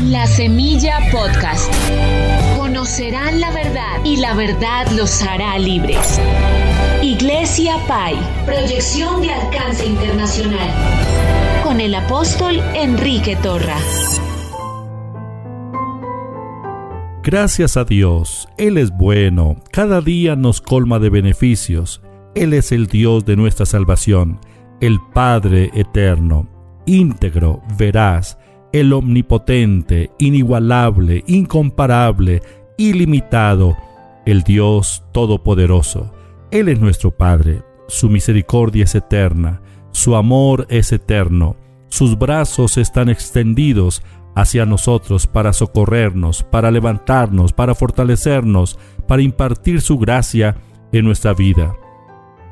La Semilla Podcast. Conocerán la verdad y la verdad los hará libres. Iglesia Pai, proyección de alcance internacional. Con el apóstol Enrique Torra. Gracias a Dios, Él es bueno, cada día nos colma de beneficios. Él es el Dios de nuestra salvación, el Padre eterno, íntegro, veraz, el omnipotente, inigualable, incomparable, ilimitado, el Dios todopoderoso. Él es nuestro Padre, su misericordia es eterna, su amor es eterno, sus brazos están extendidos hacia nosotros para socorrernos, para levantarnos, para fortalecernos, para impartir su gracia en nuestra vida.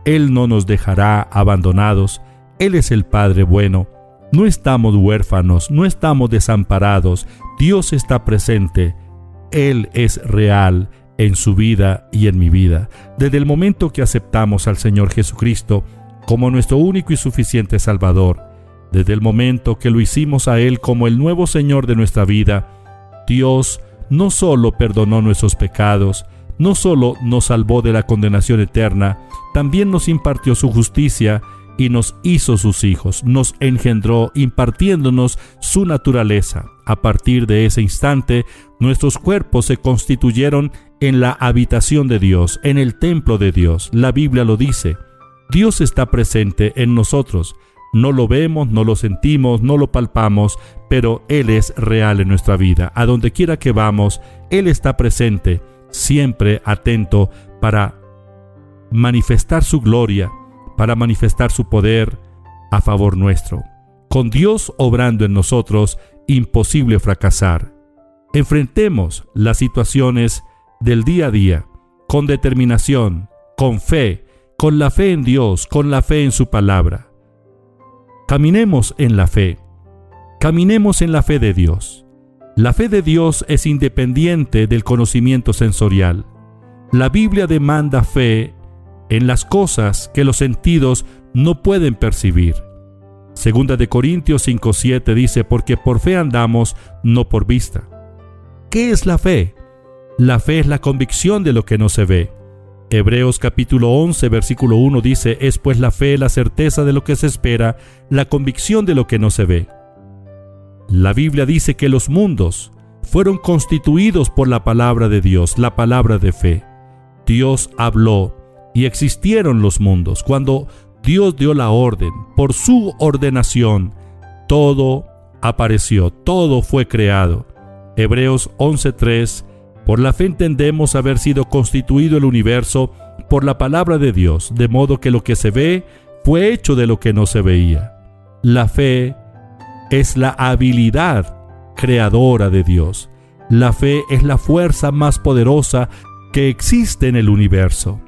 Él no nos dejará abandonados, Él es el Padre bueno. No estamos huérfanos, no estamos desamparados, Dios está presente, Él es real en su vida y en mi vida. Desde el momento que aceptamos al Señor Jesucristo como nuestro único y suficiente Salvador, desde el momento que lo hicimos a Él como el nuevo Señor de nuestra vida, Dios no solo perdonó nuestros pecados, no solo nos salvó de la condenación eterna, también nos impartió su justicia y nos hizo sus hijos, nos engendró impartiéndonos su naturaleza. A partir de ese instante, nuestros cuerpos se constituyeron en la habitación de Dios, en el templo de Dios. La Biblia lo dice. Dios está presente en nosotros. No lo vemos, no lo sentimos, no lo palpamos, pero Él es real en nuestra vida. A donde quiera que vamos, Él está presente, siempre atento para manifestar su gloria, para manifestar su poder a favor nuestro. Con Dios obrando en nosotros, imposible fracasar. Enfrentemos las situaciones del día a día con determinación, con fe, con la fe en Dios, con la fe en su palabra. Caminemos en la fe. Caminemos en la fe de Dios. La fe de Dios es independiente del conocimiento sensorial. La Biblia demanda fe en las cosas que los sentidos no pueden percibir. Segunda de Corintios 5:7 dice, porque por fe andamos, no por vista. ¿Qué es la fe? La fe es la convicción de lo que no se ve. Hebreos capítulo 11, versículo 1 dice, es pues la fe la certeza de lo que se espera, la convicción de lo que no se ve. La Biblia dice que los mundos fueron constituidos por la palabra de Dios, la palabra de fe. Dios habló y existieron los mundos. Cuando Dios dio la orden, por su ordenación, todo apareció, todo fue creado. Hebreos 11:3, por la fe entendemos haber sido constituido el universo por la palabra de Dios, de modo que lo que se ve fue hecho de lo que no se veía. La fe es la habilidad creadora de Dios. La fe es la fuerza más poderosa que existe en el universo.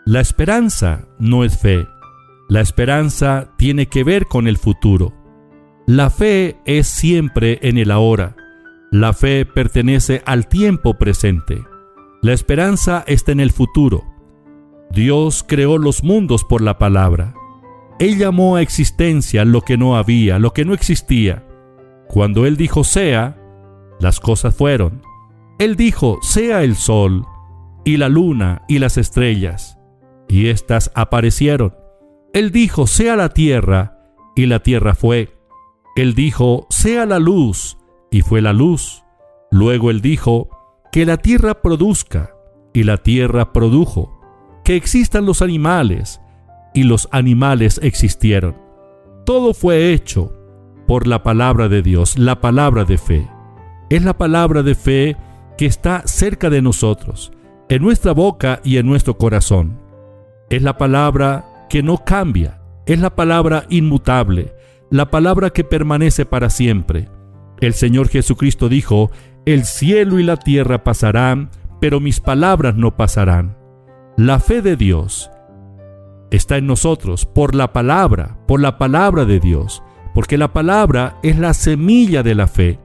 La esperanza no es fe. La esperanza tiene que ver con el futuro. La fe es siempre en el ahora. La fe pertenece al tiempo presente. La esperanza está en el futuro. Dios creó los mundos por la palabra. Él llamó a existencia lo que no había, lo que no existía. Cuando Él dijo sea, las cosas fueron. Él dijo sea el sol y la luna y las estrellas, y éstas aparecieron. Él dijo sea la tierra, y la tierra fue. Él dijo sea la luz, y fue la luz. Luego Él dijo que la tierra produzca, y la tierra produjo. Que existan los animales, y los animales existieron. Todo fue hecho por la palabra de Dios, la palabra de fe. Es la palabra de fe que está cerca de nosotros, en nuestra boca y en nuestro corazón. Es la palabra que no cambia, es la palabra inmutable, la palabra que permanece para siempre. El Señor Jesucristo dijo, el cielo y la tierra pasarán, pero mis palabras no pasarán. La fe de Dios está en nosotros por la palabra de Dios, porque la palabra es la semilla de la fe.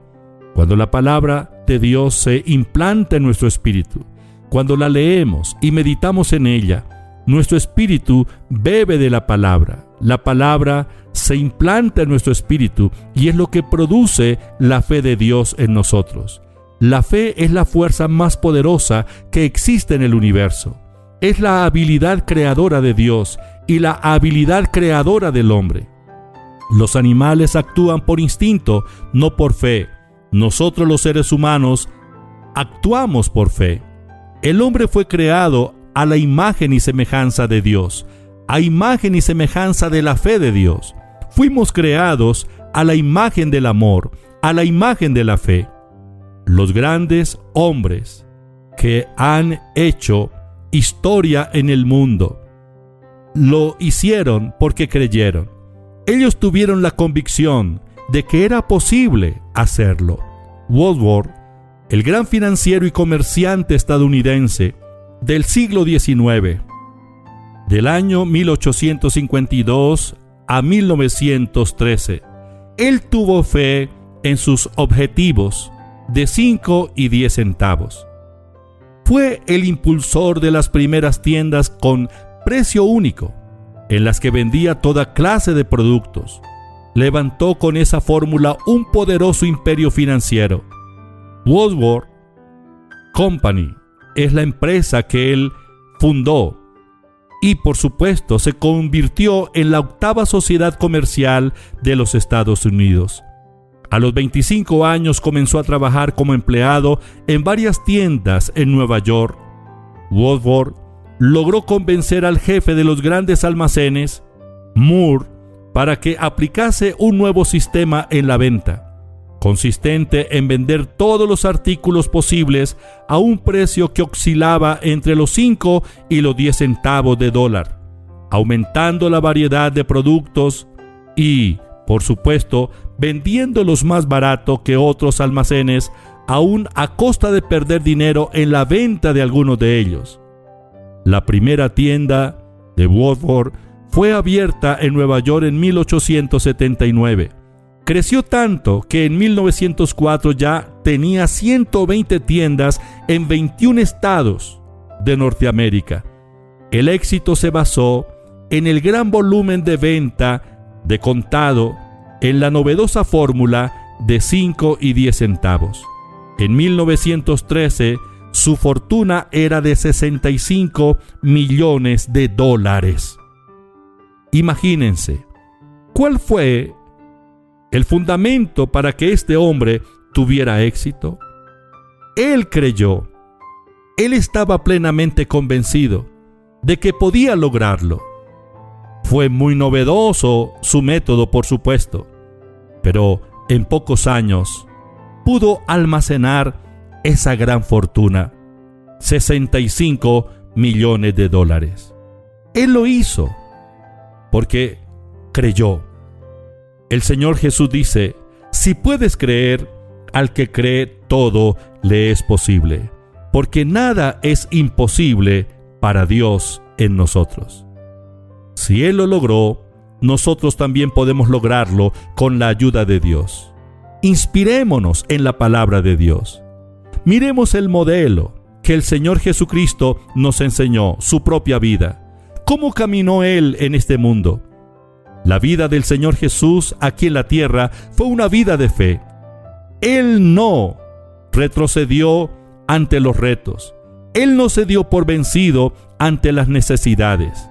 Cuando la palabra de Dios se implanta en nuestro espíritu, cuando la leemos y meditamos en ella, Nuestro espíritu bebe de la palabra. La palabra se implanta en nuestro espíritu y es lo que produce la fe de Dios en nosotros. La fe es la fuerza más poderosa que existe en el universo. Es la habilidad creadora de Dios y la habilidad creadora del hombre. Los animales actúan por instinto, no por fe. Nosotros los seres humanos actuamos por fe. El hombre fue creado a la imagen y semejanza de Dios, a imagen y semejanza de la fe de Dios. Fuimos creados a la imagen del amor, a la imagen de la fe. Los grandes hombres que han hecho historia en el mundo lo hicieron porque creyeron. Ellos tuvieron la convicción de que era posible hacerlo. Woodward, el gran financiero y comerciante estadounidense del siglo XIX, del año 1852 a 1913, él tuvo fe en sus objetivos de 5 y 10 centavos. Fue el impulsor de las primeras tiendas con precio único, en las que vendía toda clase de productos. Levantó con esa fórmula un poderoso imperio financiero. Woodward Company es la empresa que él fundó y, por supuesto, se convirtió en la 8ª sociedad comercial de los Estados Unidos. A los 25 años comenzó a trabajar como empleado en varias tiendas en Nueva York. Woodward logró convencer al jefe de los grandes almacenes, Moore, para que aplicase un nuevo sistema en la venta, consistente en vender todos los artículos posibles a un precio que oscilaba entre los 5 y los 10 centavos de dólar, aumentando la variedad de productos y, por supuesto, vendiéndolos más barato que otros almacenes, aún a costa de perder dinero en la venta de algunos de ellos. La primera tienda de Woodward fue abierta en Nueva York en 1879. Creció tanto que en 1904 ya tenía 120 tiendas en 21 estados de Norteamérica. El éxito se basó en el gran volumen de venta de contado, en la novedosa fórmula de 5 y 10 centavos. En 1913, su fortuna era de $65 millones. Imagínense, ¿cuál fue el fundamento para que este hombre tuviera éxito? Él creyó, él estaba plenamente convencido de que podía lograrlo. Fue muy novedoso su método, por supuesto, pero en pocos años pudo almacenar esa gran fortuna, $65 millones. Él lo hizo porque creyó. El Señor Jesús dice: si puedes creer, al que cree todo le es posible, porque nada es imposible para Dios en nosotros. Si Él lo logró, nosotros también podemos lograrlo con la ayuda de Dios. Inspirémonos en la palabra de Dios. Miremos el modelo que el Señor Jesucristo nos enseñó, su propia vida. ¿Cómo caminó Él en este mundo? La vida del Señor Jesús aquí en la tierra fue una vida de fe. Él no retrocedió ante los retos. Él no se dio por vencido ante las necesidades.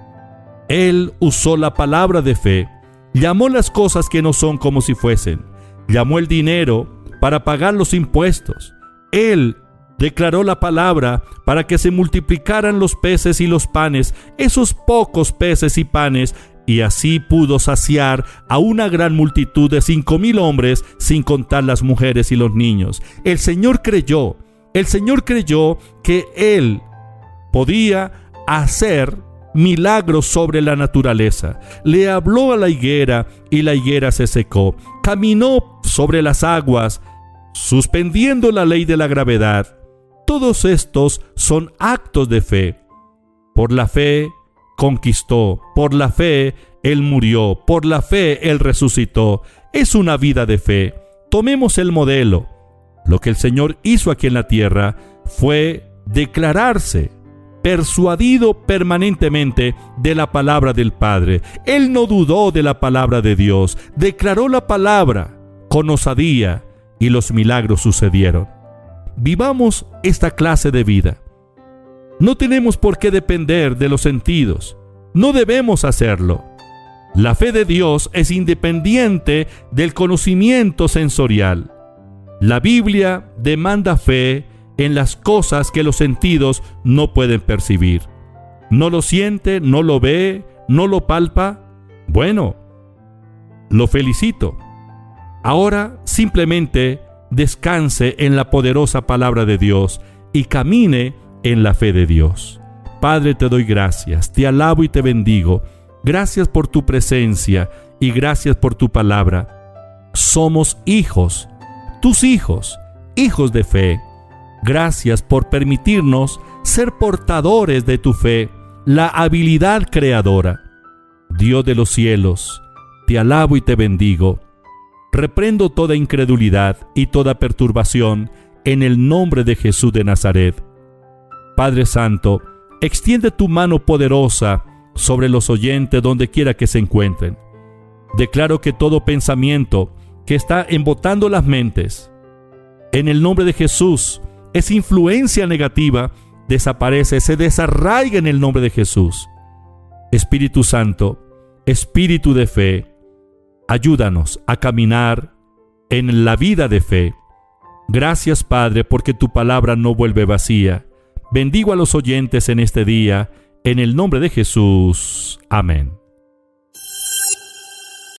Él usó la palabra de fe, llamó las cosas que no son como si fuesen, llamó el dinero para pagar los impuestos. Él declaró la palabra para que se multiplicaran los peces y los panes, esos pocos peces y panes, y así pudo saciar a una gran multitud de 5,000 hombres, sin contar las mujeres y los niños. El Señor creyó que Él podía hacer milagros sobre la naturaleza. Le habló a la higuera y la higuera se secó. Caminó sobre las aguas, suspendiendo la ley de la gravedad. Todos estos son actos de fe. Por la fe conquistó, por la fe Él murió, por la fe Él resucitó. Es una vida de fe. Tomemos el modelo. Lo que el Señor hizo aquí en la tierra fue declararse persuadido permanentemente de la palabra del Padre. Él no dudó de la palabra de Dios, declaró la palabra con osadía y los milagros sucedieron. Vivamos esta clase de vida. No tenemos por qué depender de los sentidos. No debemos hacerlo. La fe de Dios es independiente del conocimiento sensorial. La Biblia demanda fe en las cosas que los sentidos no pueden percibir. ¿No lo siente, no lo ve, no lo palpa? Bueno, lo felicito. Ahora simplemente descanse en la poderosa palabra de Dios y camine en la fe de Dios. Padre, te doy gracias, te alabo y te bendigo. Gracias por tu presencia y gracias por tu palabra. Somos hijos, tus hijos, hijos de fe. Gracias por permitirnos ser portadores de tu fe, la habilidad creadora. Dios de los cielos, te alabo y te bendigo. Reprendo toda incredulidad y toda perturbación en el nombre de Jesús de Nazaret. Padre Santo, extiende tu mano poderosa sobre los oyentes donde quiera que se encuentren. Declaro que todo pensamiento que está embotando las mentes, en el nombre de Jesús, esa influencia negativa desaparece, se desarraiga en el nombre de Jesús. Espíritu Santo, Espíritu de fe, ayúdanos a caminar en la vida de fe. Gracias, Padre, porque tu palabra no vuelve vacía. Bendigo a los oyentes en este día, en el nombre de Jesús. Amén.